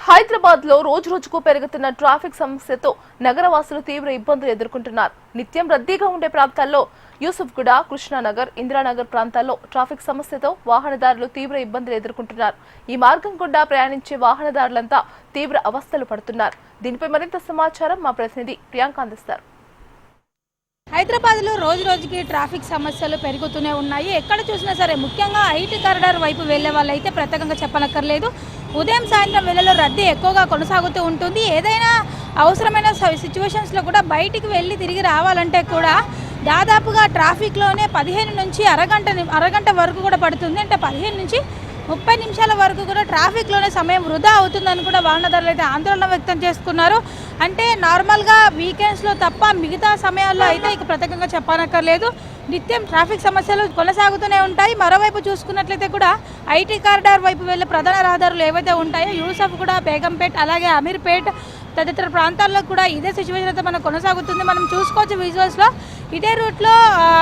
హైదరాబాద్ లో రోజుకు పెరుగుతున్న ట్రాఫిక్ సమస్యతో నగరవాసులు తీవ్ర ఇబ్బందులు ఎదుర్కొంటున్నారు. నిత్యం రద్దీగా ఉండే ప్రాంతాల్లో యూసుఫ్గూడ, కృష్ణానగర్, ఇందిరానగర్ ప్రాంతాల్లో ట్రాఫిక్ సమస్యతో వాహనదారులు తీవ్ర ఇబ్బందులు ఎదుర్కొంటున్నారు. ఈ మార్గం గుండా ప్రయాణించే వాహనదారులంతా తీవ్ర అవస్థలు పడుతున్నారు. దీనిపై మరింత సమాచారం మా ప్రతినిధి ప్రియాంక అందిస్తారు. హైదరాబాద్ లో రోజుకి ట్రాఫిక్ సమస్యలు పెరుగుతూనే ఉన్నాయి. ఎక్కడ చూసినా సరే ముఖ్యంగా ఐటీ కారిడార్ వైపు వెళ్లే వాళ్ళైతే ప్రత్యేకంగా చెప్పనక్కర్లేదు. ఉదయం సాయంత్రం వేళల్లో రద్దీ ఎక్కువగా కొనసాగుతూ ఉంటుంది. ఏదైనా అవసరమైన సిచ్యువేషన్స్లో కూడా బయటికి వెళ్ళి తిరిగి రావాలంటే కూడా దాదాపుగా ట్రాఫిక్లోనే 15 నుంచి అరగంట వరకు కూడా పడుతుంది. అంటే 15 నుంచి 30 నిమిషాల వరకు కూడా ట్రాఫిక్లోనే సమయం వృధా అవుతుందని కూడా వాహనదారులు అయితే ఆందోళన వ్యక్తం చేసుకున్నారు. అంటే నార్మల్గా వీకెండ్స్లో తప్ప మిగతా సమయాల్లో అయితే ఇక ప్రత్యేకంగా చెప్పనక్కర్లేదు. నిత్యం ట్రాఫిక్ సమస్యలు కొనసాగుతూనే ఉంటాయి. మరోవైపు చూసుకున్నట్లయితే కూడా ఐటీ కారిడార్ వైపు వెళ్ళే ప్రధాన రహదారులు ఏవైతే ఉంటాయో యూసఫ్గూడ, బేగంపేట్, అలాగే అమీర్పేట్ తదితర ప్రాంతాల్లో కూడా ఇదే సిచ్యువేషన్ అయితే మనకు కొనసాగుతుంది. మనం చూసుకోవచ్చు విజువల్స్లో ఇదే రూట్లో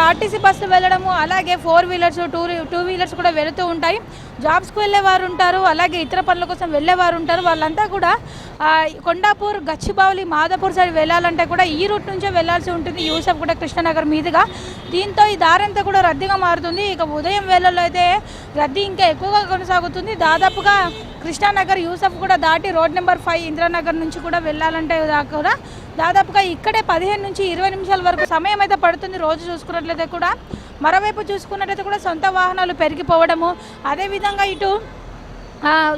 ఆర్టీసీ బస్సులు వెళ్ళడము, అలాగే 4 వీలర్స్, 2 వీలర్స్ కూడా వెళుతూ ఉంటాయి. జాబ్స్కి వెళ్ళేవారు ఉంటారు, అలాగే ఇతర పనుల కోసం వెళ్ళేవారు ఉంటారు. వాళ్ళంతా కూడా కొండాపూర్, గచ్చిబౌలి, మాదాపూర్ సైడ్ వెళ్ళాలంటే కూడా ఈ రూట్ నుంచే వెళ్లాల్సి ఉంటుంది, యూసఫ్గూడ, కృష్ణానగర్ మీదుగా. దీంతో ఈ దారంతా కూడా రద్దీగా మారుతుంది. ఇక ఉదయం వేళల్లో అయితే రద్దీ ఇంకా ఎక్కువగా కొనసాగుతుంది. దాదాపుగా కృష్ణానగర్, యూసఫ్గూడ దాటి రోడ్ నెంబర్ 5 ఇందిరానగర్ నుంచి కూడా వెళ్ళాలంటే కూడా దాదాపుగా ఇక్కడే 15 నుంచి 20 నిమిషాల వరకు సమయం అయితే పడుతుంది రోజు చూసుకున్నట్లయితే కూడా. మరోవైపు చూసుకున్నట్లయితే కూడా సొంత వాహనాలు పెరిగిపోవడము, అదేవిధంగా ఇటు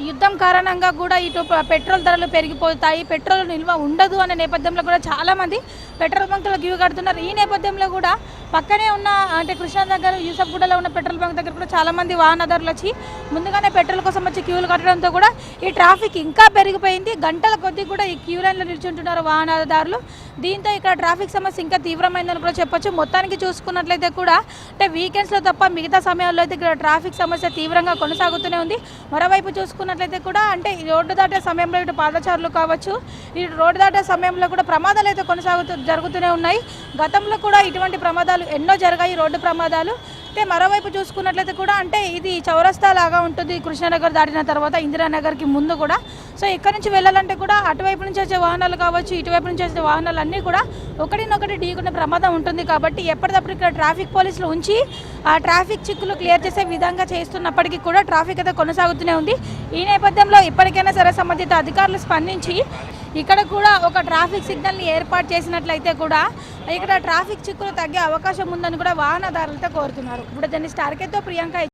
యుద్ధం కారణంగా కూడా ఇటు పెట్రోల్ ధరలు పెరిగిపోతాయి, పెట్రోల్ నిల్వ ఉండదు అనే నేపథ్యంలో కూడా చాలామంది పెట్రోల్ బంకులు క్యూ కడుతున్నారు. ఈ నేపథ్యంలో కూడా పక్కనే ఉన్న అంటే కృష్ణానగర్, యూసఫ్గూడలో ఉన్న పెట్రోల్ బంక్ దగ్గర కూడా చాలామంది వాహనదారులు వచ్చి ముందుగానే పెట్రోల్ కోసం వచ్చి క్యూలు కట్టడంతో కూడా ఈ ట్రాఫిక్ ఇంకా పెరిగిపోయింది. గంటల కొద్దీ కూడా ఈ క్యూ లైన్లో నిల్చుంటున్నారు వాహనదారులు. దీంతో ఇక్కడ ట్రాఫిక్ సమస్య ఇంకా తీవ్రమైందని కూడా చెప్పొచ్చు. మొత్తానికి చూసుకున్నట్లయితే కూడా అంటే వీకెండ్స్లో తప్ప మిగతా సమయాల్లో అయితే ఇక్కడ ట్రాఫిక్ సమస్య తీవ్రంగా కొనసాగుతూనే ఉంది. మరోవైపు చూసుకున్నట్లయితే కూడా అంటే ఈ రోడ్డు దాటే సమయంలో ఇటు పాదచారులు కావచ్చు, ఈ రోడ్డు దాటే సమయంలో కూడా ప్రమాదాలు అయితే జరుగుతూనే ఉన్నాయి. గతంలో కూడా ఇటువంటి ప్రమాదాలు ఎన్నో జరిగాయి, రోడ్డు ప్రమాదాలు. అంటే మరోవైపు చూసుకున్నట్లయితే కూడా అంటే ఇది చౌరస్తా లాగా ఉంటుంది కృష్ణానగర్ దాటిన తర్వాత ఇందిరానగర్కి ముందు కూడా. సో ఇక్కడ నుంచి వెళ్ళాలంటే కూడా అటువైపు నుంచి వచ్చే వాహనాలు కావచ్చు, ఇటువైపు నుంచి వచ్చే వాహనాలు అన్నీ కూడా ఒకటినొకటి ఢీకొనే ప్రమాదం ఉంటుంది. కాబట్టి ఎప్పటికప్పుడు ఇక్కడ ట్రాఫిక్ పోలీసులు ఉంచి ఆ ట్రాఫిక్ చిక్కులు క్లియర్ చేసే విధంగా చేస్తున్నప్పటికీ కూడా ట్రాఫిక్ అయితే కొనసాగుతూనే ఉంది. ఈ నేపథ్యంలో ఇప్పటికైనా సరే సంబంధిత అధికారులు స్పందించి ఇక్కడ కూడా ఒక ట్రాఫిక్ సిగ్నల్ని ఏర్పాటు చేసినట్లయితే కూడా ఇక్కడ ట్రాఫిక్ చిక్కులు తగ్గే అవకాశం ఉందని కూడా వాహనదారులతో కోరుతున్నారు. ఇప్పుడు దాన్ని స్టార్కేతో ప్రియాంక.